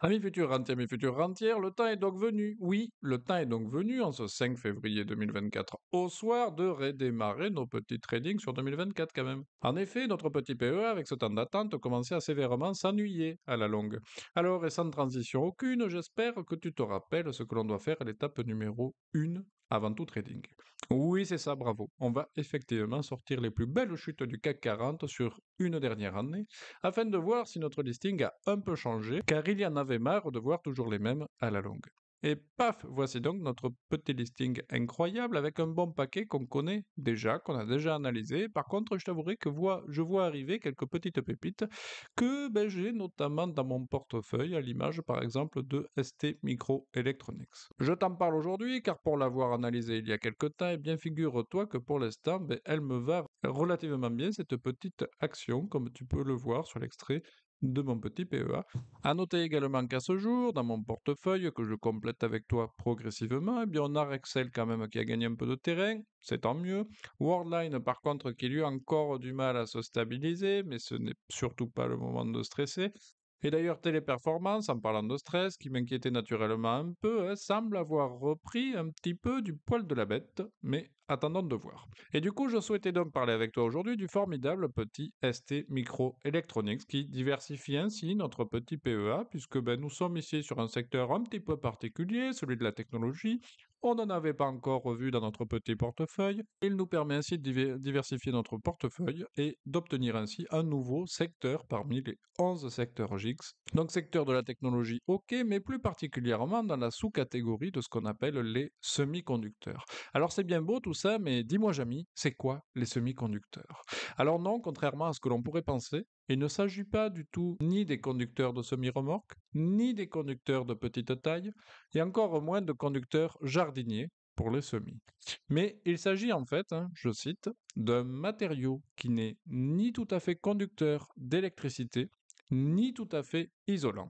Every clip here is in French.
Amis futurs rentières, le temps est donc venu. Oui, le temps est donc venu en ce 5 février 2024, au soir, de redémarrer nos petits tradings sur 2024 quand même. En effet, notre petit PEA, avec ce temps d'attente, commençait à sévèrement s'ennuyer à la longue. Alors, et sans transition aucune, j'espère que tu te rappelles ce que l'on doit faire à l'étape numéro 1 avant tout trading. Oui, c'est ça, bravo. On va effectivement sortir les plus belles chutes du CAC 40 sur une dernière année afin de voir si notre listing a un peu changé, car il y en avait marre de voir toujours les mêmes à la longue. Et paf, voici donc notre petit listing incroyable avec un bon paquet qu'on connaît déjà, qu'on a déjà analysé. Par contre, je t'avouerai que je vois arriver quelques petites pépites que j'ai notamment dans mon portefeuille, à l'image par exemple de ST Microelectronics. Je t'en parle aujourd'hui car pour l'avoir analysé il y a quelque temps, eh bien figure-toi que pour l'instant, elle me va relativement bien cette petite action, comme tu peux le voir sur l'extrait de mon petit PEA. À noter également qu'à ce jour, dans mon portefeuille que je complète avec toi progressivement, eh bien on a Rexel quand même qui a gagné un peu de terrain, c'est tant mieux. Worldline par contre qui lui a encore du mal à se stabiliser, mais ce n'est surtout pas le moment de stresser. Et d'ailleurs, Téléperformance, en parlant de stress, qui m'inquiétait naturellement un peu, semble avoir repris un petit peu du poil de la bête, mais attendons de voir. Et du coup, je souhaitais donc parler avec toi aujourd'hui du formidable petit ST Microelectronics qui diversifie ainsi notre petit PEA, puisque nous sommes ici sur un secteur un petit peu particulier, celui de la technologie. On n'en avait pas encore revu dans notre petit portefeuille. Il nous permet ainsi de diversifier notre portefeuille et d'obtenir ainsi un nouveau secteur parmi les 11 secteurs GIX. Donc secteur de la technologie, ok, mais plus particulièrement dans la sous-catégorie de ce qu'on appelle les semi-conducteurs. Alors c'est bien beau tout ça, mais dis-moi Jamy, c'est quoi les semi-conducteurs? Alors non, contrairement à ce que l'on pourrait penser, il ne s'agit pas du tout ni des conducteurs de semi-remorques, ni des conducteurs de petite taille, et encore moins de conducteurs jardiniers pour les semis. Mais il s'agit en fait, je cite, d'un matériau qui n'est ni tout à fait conducteur d'électricité, ni tout à fait isolant.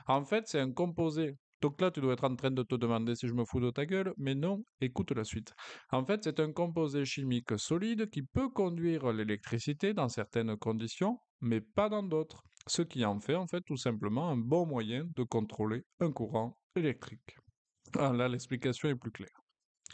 En fait, c'est un composé. Donc là, tu dois être en train de te demander si je me fous de ta gueule, mais non, écoute la suite. En fait, c'est un composé chimique solide qui peut conduire l'électricité dans certaines conditions, mais pas dans d'autres. Ce qui en fait tout simplement un bon moyen de contrôler un courant électrique. Ah, là, l'explication est plus claire.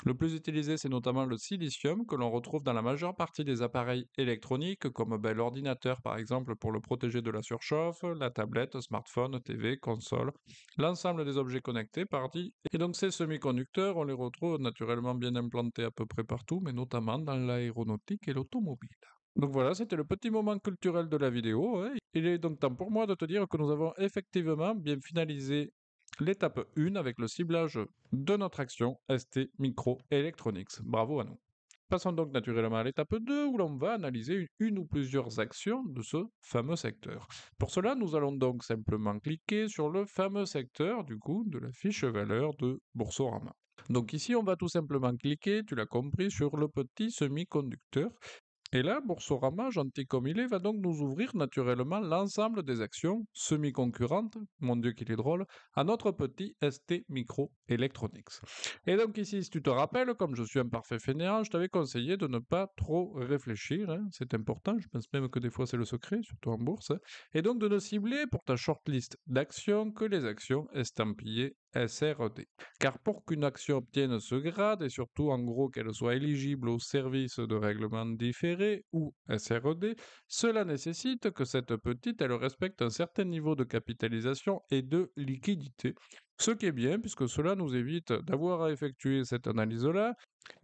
Le plus utilisé, c'est notamment le silicium que l'on retrouve dans la majeure partie des appareils électroniques, comme l'ordinateur par exemple pour le protéger de la surchauffe, la tablette, smartphone, TV, console, l'ensemble des objets connectés partis. Et donc ces semi-conducteurs, on les retrouve naturellement bien implantés à peu près partout, mais notamment dans l'aéronautique et l'automobile. Donc voilà, c'était le petit moment culturel de la vidéo, hein. Il est donc temps pour moi de te dire que nous avons effectivement bien finalisé l'étape 1 avec le ciblage de notre action ST Microelectronics. Bravo à nous. Passons donc naturellement à l'étape 2 où l'on va analyser une ou plusieurs actions de ce fameux secteur. Pour cela, nous allons donc simplement cliquer sur le fameux secteur du coup de la fiche valeur de Boursorama. Donc ici, on va tout simplement cliquer, tu l'as compris, sur le petit semi-conducteur et là, Boursorama, gentil comme il est, va donc nous ouvrir naturellement l'ensemble des actions semi-concurrentes, mon Dieu qu'il est drôle, à notre petit ST Micro Electronics. Et donc ici, si tu te rappelles, comme je suis un parfait fainéant, je t'avais conseillé de ne pas trop réfléchir, c'est important, je pense même que des fois c'est le secret, surtout en bourse, et donc de ne cibler pour ta shortlist d'actions que les actions estampillées SRD. Car pour qu'une action obtienne ce grade, et surtout en gros qu'elle soit éligible au service de règlement différé ou SRD, cela nécessite que cette petite elle respecte un certain niveau de capitalisation et de liquidité. Ce qui est bien puisque cela nous évite d'avoir à effectuer cette analyse-là,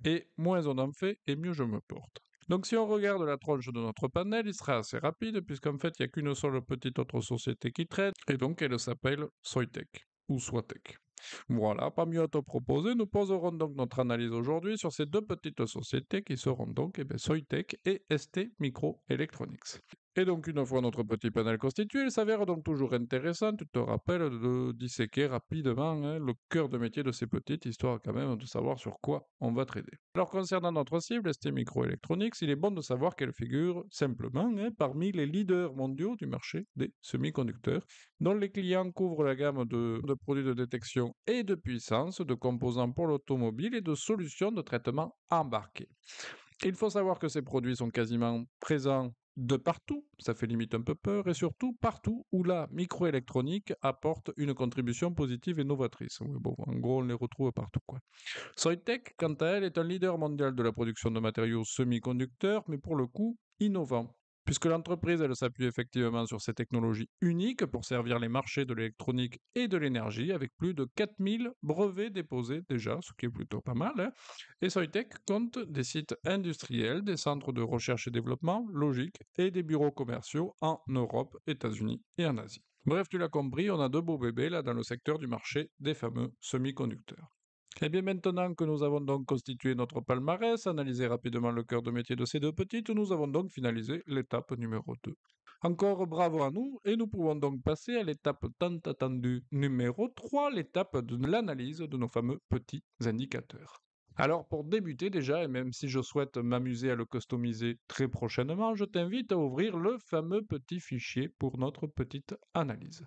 et moins on en fait, et mieux je me porte. Donc si on regarde la tronche de notre panel, il sera assez rapide puisqu'en fait il n'y a qu'une seule petite autre société qui traite, et donc elle s'appelle Soitec ou Swatec. Voilà, pas mieux à te proposer. Nous poserons donc notre analyse aujourd'hui sur ces deux petites sociétés qui seront donc Soitec et ST Microelectronics. Et donc, une fois notre petit panel constitué, il s'avère donc toujours intéressant, tu te rappelles, de disséquer rapidement le cœur de métier de ces petites, histoire quand même de savoir sur quoi on va trader. Alors, concernant notre cible, ST Microelectronics, il est bon de savoir qu'elle figure simplement parmi les leaders mondiaux du marché des semi-conducteurs, dont les clients couvrent la gamme de produits de détection et de puissance, de composants pour l'automobile et de solutions de traitement embarquées. Il faut savoir que ces produits sont quasiment présents de partout, ça fait limite un peu peur, et surtout partout où la microélectronique apporte une contribution positive et novatrice. Oui, bon, en gros, on les retrouve partout, quoi. Soitec, quant à elle, est un leader mondial de la production de matériaux semi-conducteurs, mais pour le coup, innovant. Puisque l'entreprise, elle s'appuie effectivement sur ces technologies uniques pour servir les marchés de l'électronique et de l'énergie, avec plus de 4000 brevets déposés déjà, ce qui est plutôt pas mal, hein. Et Soitec compte des sites industriels, des centres de recherche et développement, logique, et des bureaux commerciaux en Europe, États-Unis et en Asie. Bref, tu l'as compris, on a deux beaux bébés là dans le secteur du marché des fameux semi-conducteurs. Eh bien, maintenant que nous avons donc constitué notre palmarès, analysé rapidement le cœur de métier de ces deux petites, nous avons donc finalisé l'étape numéro 2. Encore bravo à nous, et nous pouvons donc passer à l'étape tant attendue numéro 3, l'étape de l'analyse de nos fameux petits indicateurs. Alors pour débuter déjà, et même si je souhaite m'amuser à le customiser très prochainement, je t'invite à ouvrir le fameux petit fichier pour notre petite analyse.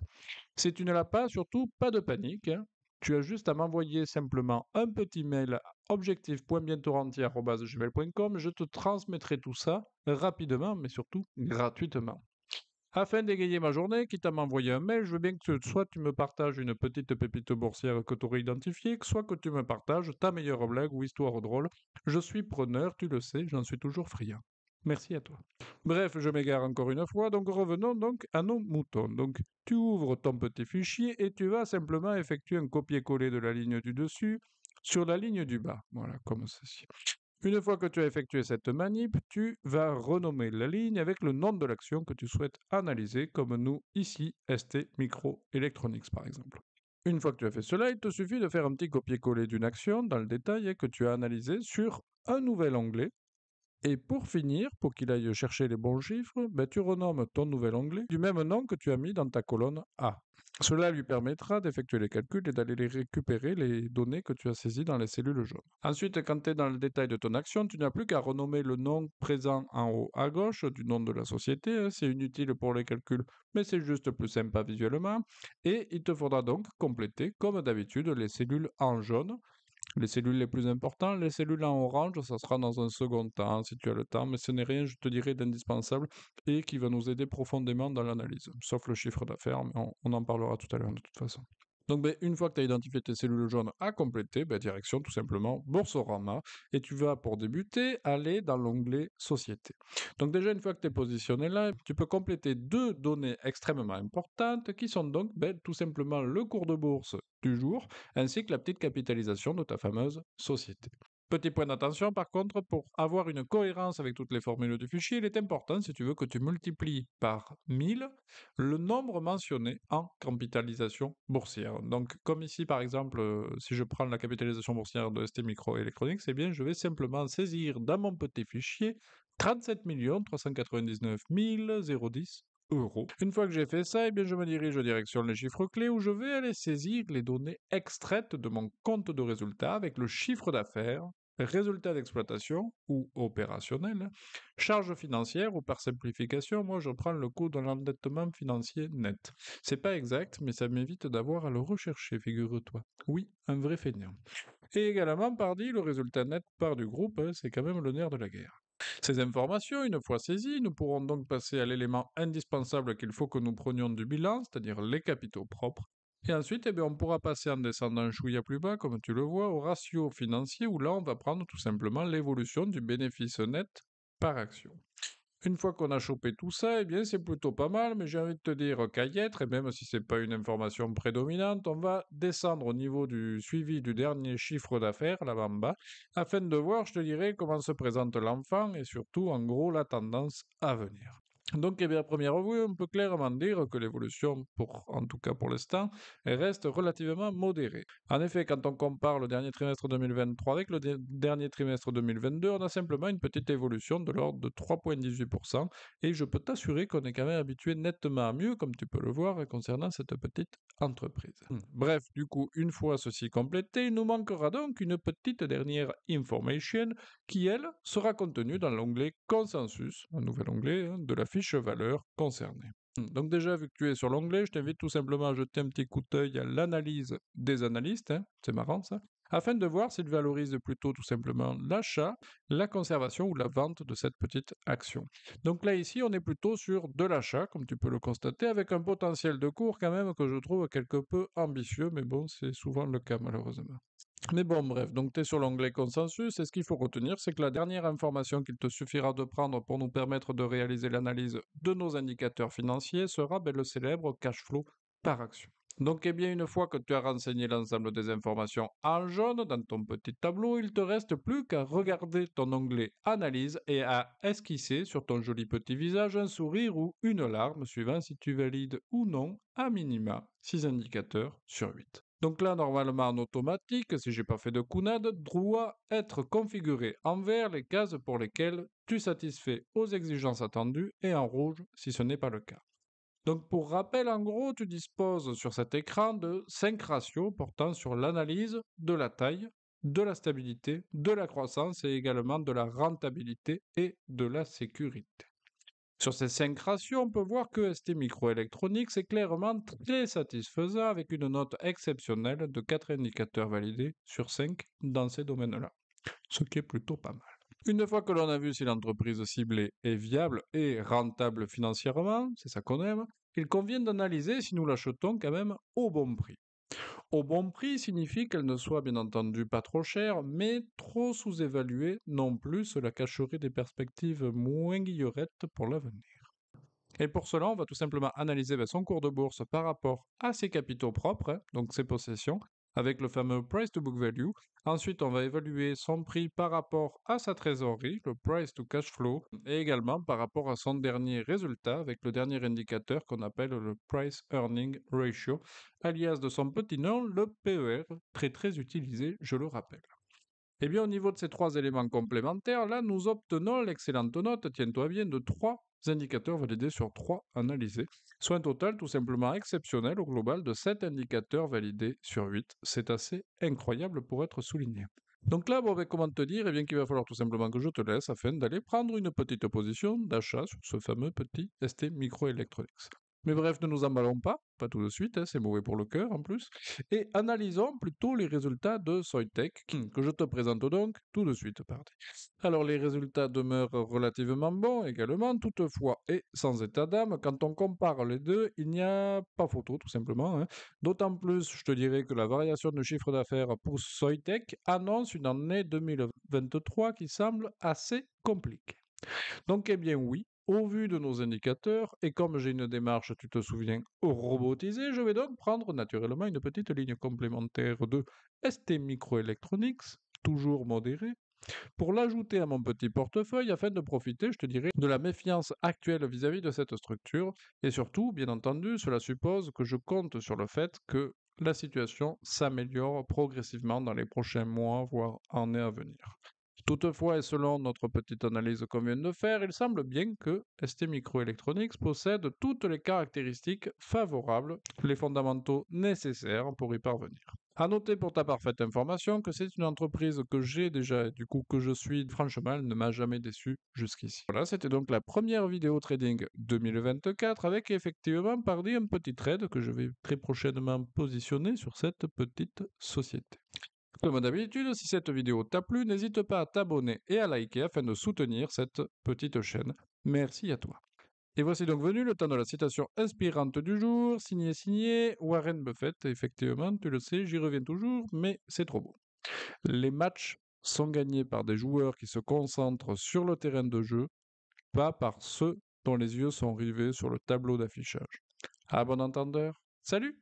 Si tu ne l'as pas, surtout, pas de panique, hein. Tu as juste à m'envoyer simplement un petit mail à objectif.bientorrentier@gmail.com. Je te transmettrai tout ça rapidement, mais surtout gratuitement. Afin d'égayer ma journée, quitte à m'envoyer un mail, je veux bien que soit tu me partages une petite pépite boursière que tu aurais identifiée, soit que tu me partages ta meilleure blague ou histoire drôle. Je suis preneur, tu le sais, j'en suis toujours friand. Merci à toi. Bref, je m'égare encore une fois, donc revenons donc à nos moutons. Donc tu ouvres ton petit fichier et tu vas simplement effectuer un copier-coller de la ligne du dessus sur la ligne du bas. Voilà, comme ceci. Une fois que tu as effectué cette manip, tu vas renommer la ligne avec le nom de l'action que tu souhaites analyser, comme nous ici, ST Micro Electronics par exemple. Une fois que tu as fait cela, il te suffit de faire un petit copier-coller d'une action dans le détail et que tu as analysé sur un nouvel onglet. Et pour finir, pour qu'il aille chercher les bons chiffres, ben, tu renommes ton nouvel onglet du même nom que tu as mis dans ta colonne A. Cela lui permettra d'effectuer les calculs et d'aller récupérer les données que tu as saisies dans les cellules jaunes. Ensuite, quand tu es dans le détail de ton action, tu n'as plus qu'à renommer le nom présent en haut à gauche du nom de la société, hein. C'est inutile pour les calculs, mais c'est juste plus sympa visuellement. Et il te faudra donc compléter, comme d'habitude, les cellules en jaune. Les cellules les plus importantes, les cellules en orange, ça sera dans un second temps, si tu as le temps, mais ce n'est rien, je te dirais, d'indispensable et qui va nous aider profondément dans l'analyse, sauf le chiffre d'affaires, mais on en parlera tout à l'heure de toute façon. Donc, ben, une fois que tu as identifié tes cellules jaunes à compléter, ben, direction tout simplement Boursorama et tu vas pour débuter aller dans l'onglet Société. Donc déjà, une fois que tu es positionné là, tu peux compléter deux données extrêmement importantes qui sont donc ben, tout simplement le cours de bourse du jour ainsi que la petite capitalisation de ta fameuse société. Petit point d'attention par contre, pour avoir une cohérence avec toutes les formules du fichier, il est important, si tu veux, que tu multiplies par 1000 le nombre mentionné en capitalisation boursière. Donc comme ici par exemple, si je prends la capitalisation boursière de ST Microelectronics, eh bien je vais simplement saisir dans mon petit fichier 37 399 010 euros. Une fois que j'ai fait ça, eh bien, je me dirige en direction les chiffres clés où je vais aller saisir les données extraites de mon compte de résultat avec le chiffre d'affaires, résultat d'exploitation ou opérationnel, charge financière ou par simplification, moi je prends le coût de l'endettement financier net. C'est pas exact, mais ça m'évite d'avoir à le rechercher, figure-toi. Oui, un vrai feignant. Et également, pardi, le résultat net part du groupe, hein, c'est quand même le nerf de la guerre. Ces informations, une fois saisies, nous pourrons donc passer à l'élément indispensable qu'il faut que nous prenions du bilan, c'est-à-dire les capitaux propres. Et ensuite, eh bien, on pourra passer en descendant un chouïa plus bas, comme tu le vois, au ratio financier, où là, on va prendre tout simplement l'évolution du bénéfice net par action. Une fois qu'on a chopé tout ça, eh bien, c'est plutôt pas mal, mais j'ai envie de te dire qu'à y être, et même si c'est pas une information prédominante, on va descendre au niveau du suivi du dernier chiffre d'affaires, là-bas en bas, afin de voir, je te dirais, comment se présente l'enfant et surtout, en gros, la tendance à venir. Donc, eh bien, à première vue, on peut clairement dire que l'évolution, en tout cas pour l'instant, elle reste relativement modérée. En effet, quand on compare le dernier trimestre 2023 avec le dernier trimestre 2022, on a simplement une petite évolution de l'ordre de 3,18%, et je peux t'assurer qu'on est quand même habitué nettement à mieux, comme tu peux le voir, concernant cette petite entreprise. Bref, du coup, une fois ceci complété, il nous manquera donc une petite dernière information qui, elle, sera contenue dans l'onglet Consensus, un nouvel onglet hein, de la fiche valeur concernée. Donc déjà, vu que tu es sur l'onglet, je t'invite tout simplement à jeter un petit coup d'œil à l'analyse des analystes, hein, c'est marrant ça, afin de voir s'il valorise plutôt tout simplement l'achat, la conservation ou la vente de cette petite action. Donc là, ici, on est plutôt sur de l'achat, comme tu peux le constater, avec un potentiel de cours quand même que je trouve quelque peu ambitieux, mais bon, c'est souvent le cas malheureusement. Mais bon, bref, donc tu es sur l'onglet consensus, et ce qu'il faut retenir, c'est que la dernière information qu'il te suffira de prendre pour nous permettre de réaliser l'analyse de nos indicateurs financiers sera le célèbre cash flow par action. Donc, eh bien, une fois que tu as renseigné l'ensemble des informations en jaune dans ton petit tableau, il te reste plus qu'à regarder ton onglet Analyse et à esquisser sur ton joli petit visage un sourire ou une larme, suivant si tu valides ou non, à minima, 6 indicateurs sur 8. Donc là, normalement en automatique, si j'ai pas fait de counade, doit être configuré en vert les cases pour lesquelles tu satisfais aux exigences attendues et en rouge si ce n'est pas le cas. Donc pour rappel, en gros, tu disposes sur cet écran de 5 ratios portant sur l'analyse de la taille, de la stabilité, de la croissance et également de la rentabilité et de la sécurité. Sur ces 5 ratios, on peut voir que ST Microelectronics est clairement très satisfaisant avec une note exceptionnelle de 4 indicateurs validés sur 5 dans ces domaines-là, ce qui est plutôt pas mal. Une fois que l'on a vu si l'entreprise ciblée est viable et rentable financièrement, c'est ça qu'on aime, il convient d'analyser si nous l'achetons quand même au bon prix. Au bon prix signifie qu'elle ne soit bien entendu pas trop chère, mais trop sous-évaluée non plus, cela cacherait des perspectives moins guillerettes pour l'avenir. Et pour cela, on va tout simplement analyser son cours de bourse par rapport à ses capitaux propres, donc ses possessions, avec le fameux price to book value. Ensuite, on va évaluer son prix par rapport à sa trésorerie, le price to cash flow, et également par rapport à son dernier résultat, avec le dernier indicateur qu'on appelle le price earning ratio, alias de son petit nom, le PER, très utilisé, je le rappelle. Eh bien, au niveau de ces 3 éléments complémentaires, là, nous obtenons l'excellente note, tiens-toi bien, de 3 indicateurs validés sur 3 analysés, soit un total tout simplement exceptionnel au global de 7 indicateurs validés sur 8. C'est assez incroyable pour être souligné. Donc là, bon, comment te dire, eh bien qu'il va falloir tout simplement que je te laisse afin d'aller prendre une petite position d'achat sur ce fameux petit ST Microelectronics. Mais bref, ne nous emballons pas tout de suite, c'est mauvais pour le cœur en plus, et analysons plutôt les résultats de Soitec, que je te présente donc tout de suite. Alors les résultats demeurent relativement bons également, toutefois, et sans état d'âme, quand on compare les deux, il n'y a pas photo tout simplement. D'autant plus, je te dirais que la variation de chiffre d'affaires pour Soitec annonce une année 2023 qui semble assez compliquée. Donc, eh bien oui, au vu de nos indicateurs, et comme j'ai une démarche, tu te souviens, robotisée, je vais donc prendre naturellement une petite ligne complémentaire de ST Microelectronics, toujours modérée, pour l'ajouter à mon petit portefeuille afin de profiter, je te dirais, de la méfiance actuelle vis-à-vis de cette structure. Et surtout, bien entendu, cela suppose que je compte sur le fait que la situation s'améliore progressivement dans les prochains mois, voire années à venir. Toutefois, et selon notre petite analyse qu'on vient de faire, il semble bien que ST Microelectronics possède toutes les caractéristiques favorables, les fondamentaux nécessaires pour y parvenir. À noter pour ta parfaite information que c'est une entreprise que j'ai déjà, et du coup que je suis, franchement, elle ne m'a jamais déçu jusqu'ici. Voilà, c'était donc la première vidéo trading 2024 avec effectivement, pardi, un petit trade que je vais très prochainement positionner sur cette petite société. Comme d'habitude, si cette vidéo t'a plu, n'hésite pas à t'abonner et à liker afin de soutenir cette petite chaîne. Merci à toi. Et voici donc venu le temps de la citation inspirante du jour, signé Warren Buffett. Effectivement, tu le sais, j'y reviens toujours, mais c'est trop beau. Les matchs sont gagnés par des joueurs qui se concentrent sur le terrain de jeu, pas par ceux dont les yeux sont rivés sur le tableau d'affichage. À bon entendeur, salut!